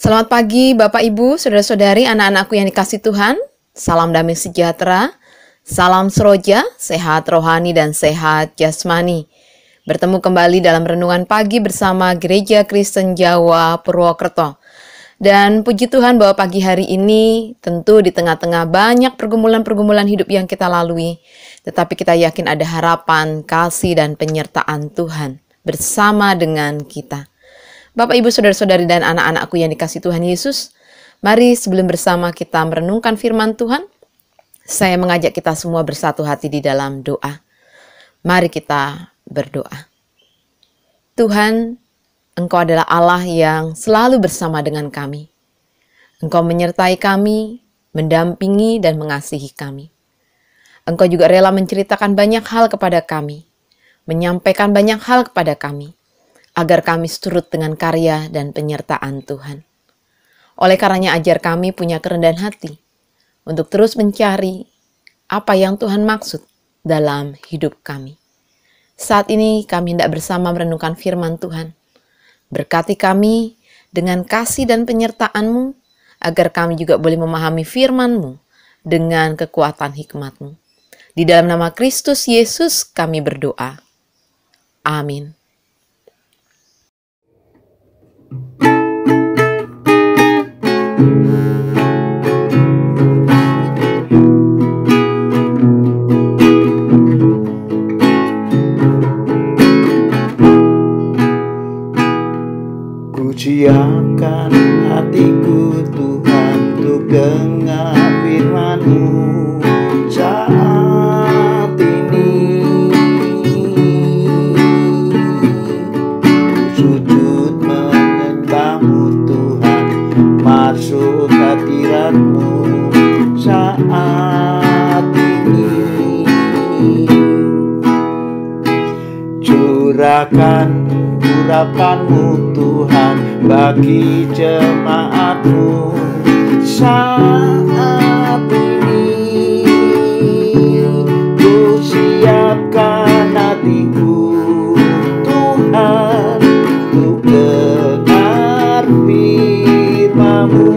Selamat pagi Bapak Ibu, Saudara-saudari, anak-anakku yang dikasihi Tuhan. Salam damai sejahtera, salam seroja, sehat rohani dan sehat jasmani. Bertemu kembali dalam renungan pagi bersama Gereja Kristen Jawa Purwokerto. Dan puji Tuhan bahwa pagi hari ini tentu di tengah-tengah banyak pergumulan-pergumulan hidup yang kita lalui, tetapi kita yakin ada harapan, kasih, dan penyertaan Tuhan bersama dengan kita. Bapak, Ibu, Saudara-saudari, dan anak-anakku yang dikasihi Tuhan Yesus, mari sebelum bersama kita merenungkan firman Tuhan, saya mengajak kita semua bersatu hati di dalam doa. Mari kita berdoa. Tuhan, Engkau adalah Allah yang selalu bersama dengan kami. Engkau menyertai kami, mendampingi dan mengasihi kami. Engkau juga rela menceritakan banyak hal kepada kami, menyampaikan banyak hal kepada kami, agar kami seturut dengan karya dan penyertaan Tuhan. Oleh karenanya ajar kami punya kerendahan hati untuk terus mencari apa yang Tuhan maksud dalam hidup kami. Saat ini kami hendak bersama merenungkan firman Tuhan. Berkati kami dengan kasih dan penyertaan-Mu, agar kami juga boleh memahami firman-Mu dengan kekuatan hikmat-Mu. Di dalam nama Kristus Yesus kami berdoa. Amin. Siapkan hatiku Tuhan untuk dengar firman-Mu saat ini. Sujud menyembah-Mu Tuhan, masuk hadirat-Mu saat ini. Curahkan urapan-Mu Tuhan bagi jemaat-Mu saat ini. Ku siapkan hatiku Tuhan untuk dengar firman-Mu.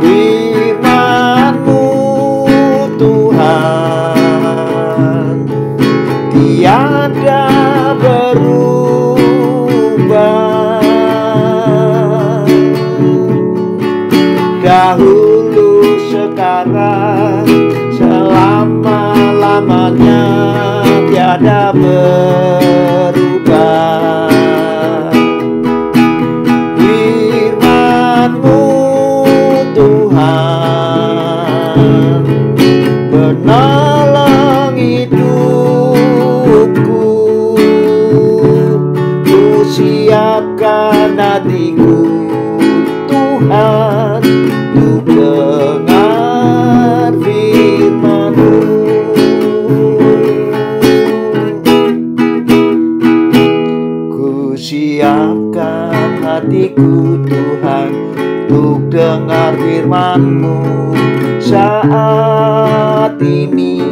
Firman-Mu Tuhan tiada berubah. Dahulu, sekarang, selama-lamanya tiada berubah. Firman-Mu Tuhan penolong hidupku. Ku siapkan hatiku Tuhan untuk dengar firman-Mu. Ku siapkan hatiku Tuhan untuk dengar firman-Mu saat ini.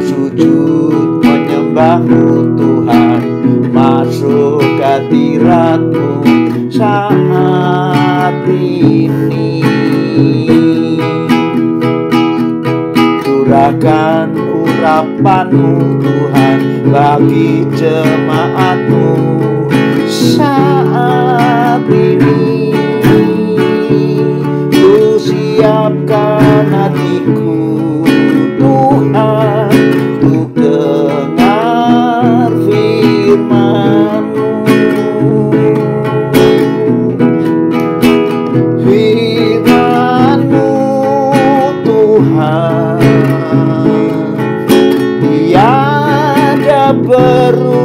Sujud menyembah-Mu Tuhan, masuk hadirat-Mu saat ini. Curahkan urapan-Mu Tuhan bagi jemaat-Mu saat ini. Ku siapkan hatiku Tuhan untuk dengar firman-Mu. Firman-Mu Tuhan tiada berubah.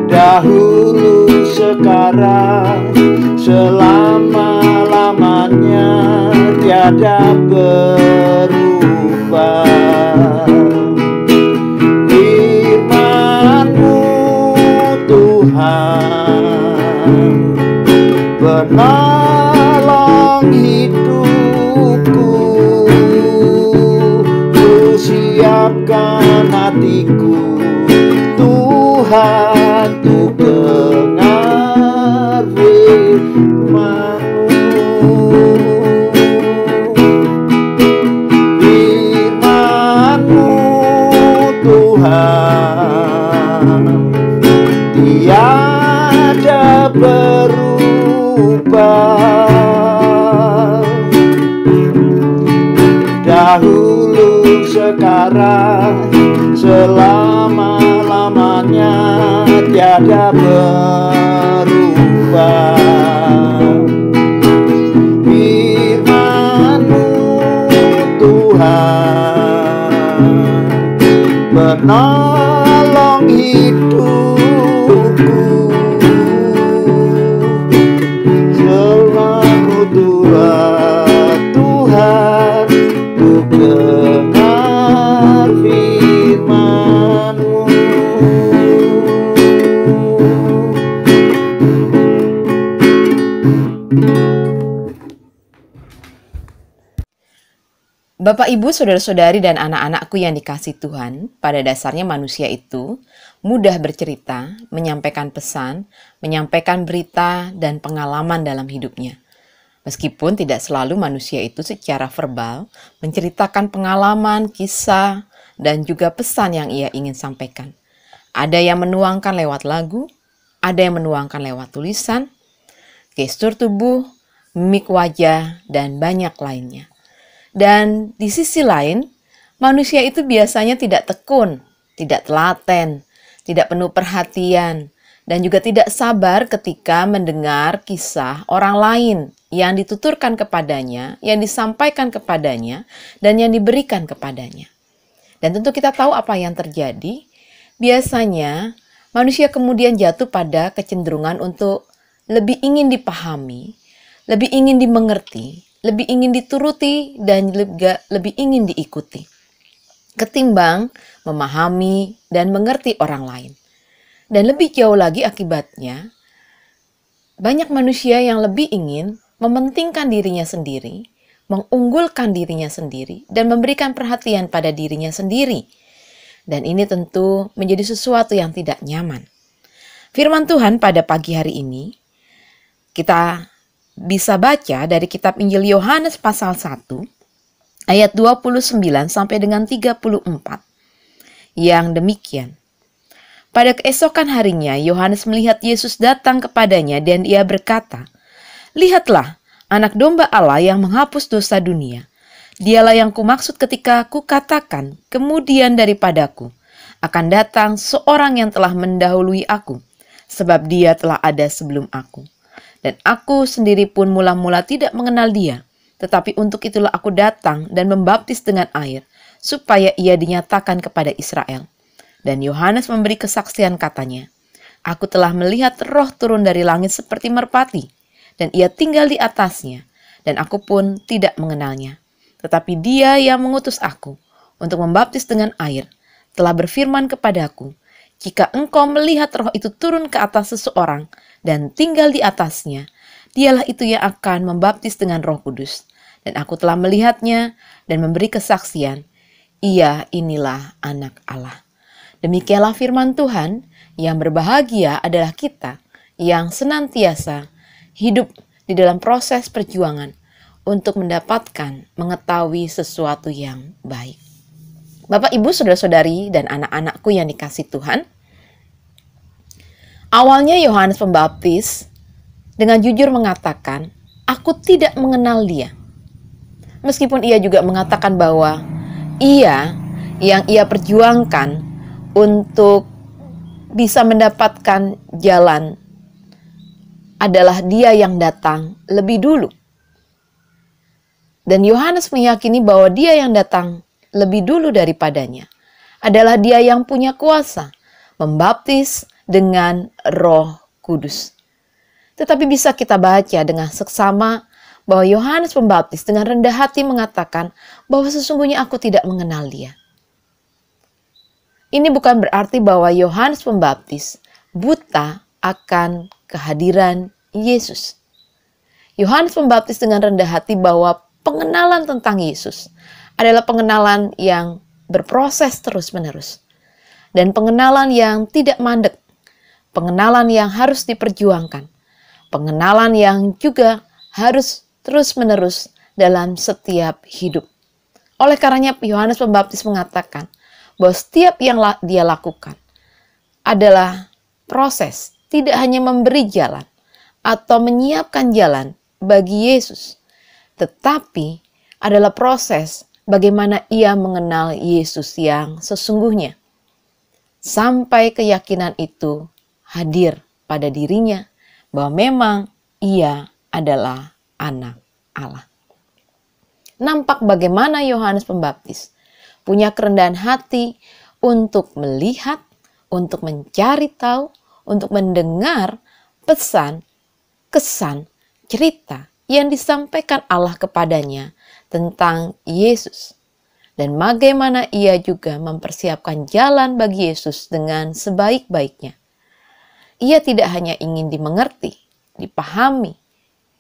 Dahulu, sekarang, selama-lamanya tiada berubah. Firman-Mu Tuhan penolong hidupku. dahulu, sekarang, selama-lamanya tiada berubah. Firman-Mu Tuhan penolong hidupku, selalu Tuhan, Tuhan, ku dengar firman-Mu. Bapak, Ibu, saudara-saudari, dan anak-anakku yang dikasihi Tuhan, pada dasarnya manusia itu mudah bercerita, menyampaikan pesan, menyampaikan berita, dan pengalaman dalam hidupnya. Meskipun tidak selalu manusia itu secara verbal menceritakan pengalaman, kisah, dan juga pesan yang ia ingin sampaikan. Ada yang menuangkan lewat lagu, ada yang menuangkan lewat tulisan, gestur tubuh, mimik wajah, dan banyak lainnya. Dan di sisi lain, manusia itu biasanya tidak tekun, tidak telaten, tidak penuh perhatian, dan juga tidak sabar ketika mendengar kisah orang lain yang dituturkan kepadanya, yang disampaikan kepadanya, dan yang diberikan kepadanya. Dan tentu kita tahu apa yang terjadi. Biasanya manusia kemudian jatuh pada kecenderungan untuk lebih ingin dipahami, lebih ingin dimengerti, lebih ingin dituruti, dan lebih ingin diikuti, ketimbang memahami dan mengerti orang lain. Dan lebih jauh lagi akibatnya, banyak manusia yang lebih ingin mementingkan dirinya sendiri, mengunggulkan dirinya sendiri, dan memberikan perhatian pada dirinya sendiri. Dan ini tentu menjadi sesuatu yang tidak nyaman. Firman Tuhan pada pagi hari ini, kita bisa baca dari kitab Injil Yohanes pasal 1, ayat 29 sampai dengan 34, yang demikian. Pada keesokan harinya, Yohanes melihat Yesus datang kepadanya dan ia berkata, "Lihatlah, anak domba Allah yang menghapus dosa dunia. Dialah yang kumaksud ketika kukatakan, kemudian daripadaku akan datang seorang yang telah mendahului aku, sebab dia telah ada sebelum aku. Dan aku sendiri pun mula-mula tidak mengenal dia, tetapi untuk itulah aku datang dan membaptis dengan air, supaya ia dinyatakan kepada Israel." Dan Yohanes memberi kesaksian katanya, "Aku telah melihat Roh turun dari langit seperti merpati, dan ia tinggal di atasnya, dan aku pun tidak mengenalnya. Tetapi dia yang mengutus aku untuk membaptis dengan air, telah berfirman kepadaku, jika engkau melihat Roh itu turun ke atas seseorang dan tinggal di atasnya, dialah itu yang akan membaptis dengan Roh Kudus. Dan aku telah melihatnya dan memberi kesaksian, ia inilah anak Allah." Demikianlah firman Tuhan. Yang berbahagia adalah kita yang senantiasa hidup di dalam proses perjuangan untuk mendapatkan mengetahui sesuatu yang baik. Bapak, Ibu, saudara-saudari, dan anak-anakku yang dikasihi Tuhan, awalnya Yohanes Pembaptis dengan jujur mengatakan, "Aku tidak mengenal dia." Meskipun ia juga mengatakan bahwa ia yang ia perjuangkan untuk bisa mendapatkan jalan adalah dia yang datang lebih dulu. Dan Yohanes meyakini bahwa dia yang datang lebih dulu daripadanya adalah dia yang punya kuasa membaptis dengan Roh Kudus. Tetapi bisa kita baca dengan seksama bahwa Yohanes Pembaptis dengan rendah hati mengatakan bahwa sesungguhnya aku tidak mengenal dia. Ini bukan berarti bahwa Yohanes Pembaptis buta akan kehadiran Yesus. Yohanes Pembaptis dengan rendah hati bahwa pengenalan tentang Yesus adalah pengenalan yang berproses terus-menerus. Dan pengenalan yang tidak mandek. Pengenalan yang harus diperjuangkan. Pengenalan yang juga harus terus-menerus dalam setiap hidup. Oleh karenanya Yohanes Pembaptis mengatakan bahwa setiap yang dia lakukan adalah proses, tidak hanya memberi jalan atau menyiapkan jalan bagi Yesus, tetapi adalah proses bagaimana ia mengenal Yesus yang sesungguhnya. Sampai keyakinan itu hadir pada dirinya bahwa memang ia adalah anak Allah. Nampak bagaimana Yohanes Pembaptis punya kerendahan hati untuk melihat, untuk mencari tahu, untuk mendengar pesan, kesan, cerita yang disampaikan Allah kepadanya tentang Yesus. Dan bagaimana ia juga mempersiapkan jalan bagi Yesus dengan sebaik-baiknya. Ia tidak hanya ingin dimengerti, dipahami,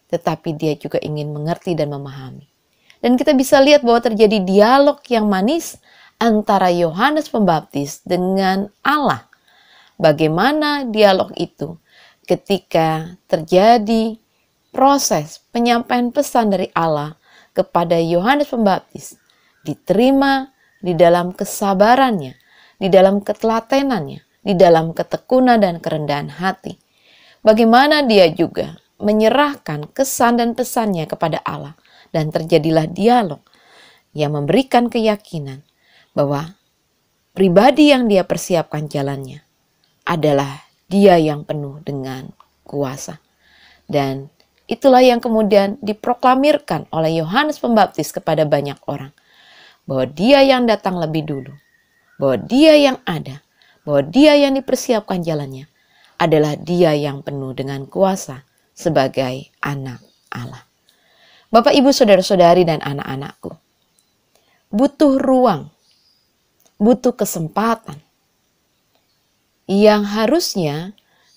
tetapi dia juga ingin mengerti dan memahami. Dan kita bisa lihat bahwa terjadi dialog yang manis antara Yohanes Pembaptis dengan Allah. Bagaimana dialog itu ketika terjadi proses penyampaian pesan dari Allah kepada Yohanes Pembaptis, diterima di dalam kesabarannya, di dalam ketelatenannya, di dalam ketekunan dan kerendahan hati. Bagaimana dia juga menyerahkan kesan dan pesannya kepada Allah, dan terjadilah dialog yang memberikan keyakinan bahwa pribadi yang dia persiapkan jalannya adalah dia yang penuh dengan kuasa. Dan itulah yang kemudian diproklamirkan oleh Yohanes Pembaptis kepada banyak orang. Bahwa dia yang datang lebih dulu, bahwa dia yang ada, bahwa dia yang dipersiapkan jalannya adalah dia yang penuh dengan kuasa sebagai anak Allah. Bapak, Ibu, saudara-saudari, dan anak-anakku, butuh ruang, butuh kesempatan yang harusnya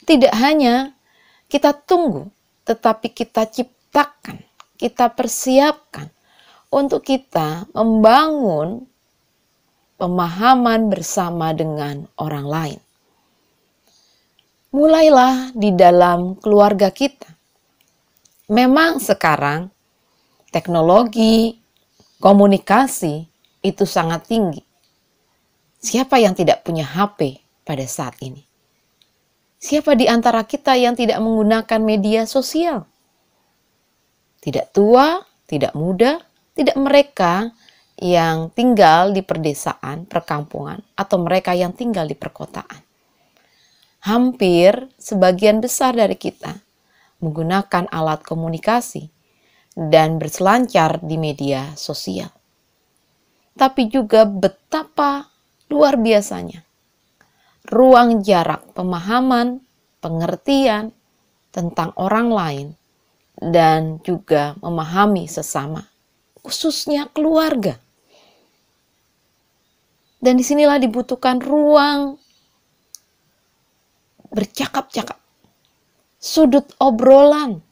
tidak hanya kita tunggu, tetapi kita ciptakan, kita persiapkan untuk kita membangun pemahaman bersama dengan orang lain. Mulailah di dalam keluarga kita. Memang sekarang teknologi, komunikasi itu sangat tinggi. Siapa yang tidak punya HP pada saat ini? Siapa di antara kita yang tidak menggunakan media sosial? Tidak tua, tidak muda, tidak mereka yang tinggal di perdesaan, perkampungan, atau mereka yang tinggal di perkotaan. Hampir sebagian besar dari kita menggunakan alat komunikasi dan berselancar di media sosial. Tapi juga betapa luar biasanya ruang jarak pemahaman, pengertian tentang orang lain, dan juga memahami sesama, khususnya keluarga. Dan disinilah dibutuhkan ruang bercakap-cakap, sudut obrolan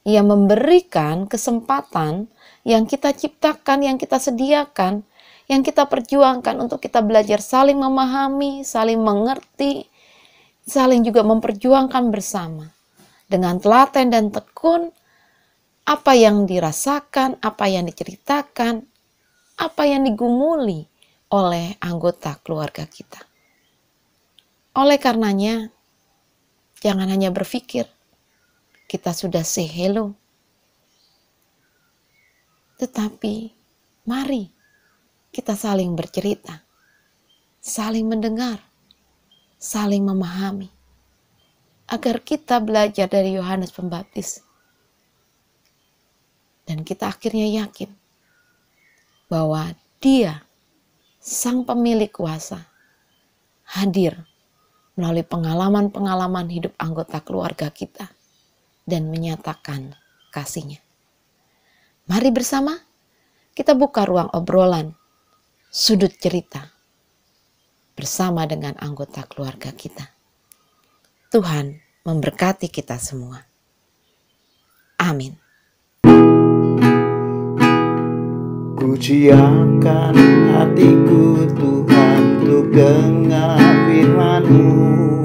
yang memberikan kesempatan yang kita ciptakan, yang kita sediakan, yang kita perjuangkan untuk kita belajar saling memahami, saling mengerti, saling juga memperjuangkan bersama. Dengan telaten dan tekun, apa yang dirasakan, apa yang diceritakan, apa yang digumuli oleh anggota keluarga kita. Oleh karenanya, jangan hanya berpikir kita sudah say hello, tetapi mari kita saling bercerita, saling mendengar, saling memahami, agar kita belajar dari Yohanes Pembaptis. Dan kita akhirnya yakin bahwa Dia, Sang Pemilik Kuasa, hadir melalui pengalaman-pengalaman hidup anggota keluarga kita dan menyatakan kasih-Nya. Mari bersama kita buka ruang obrolan, sudut cerita bersama dengan anggota keluarga kita. Tuhan memberkati kita semua. Amin. Kuciakan hatiku Tuhan untuk dengar firman-Mu.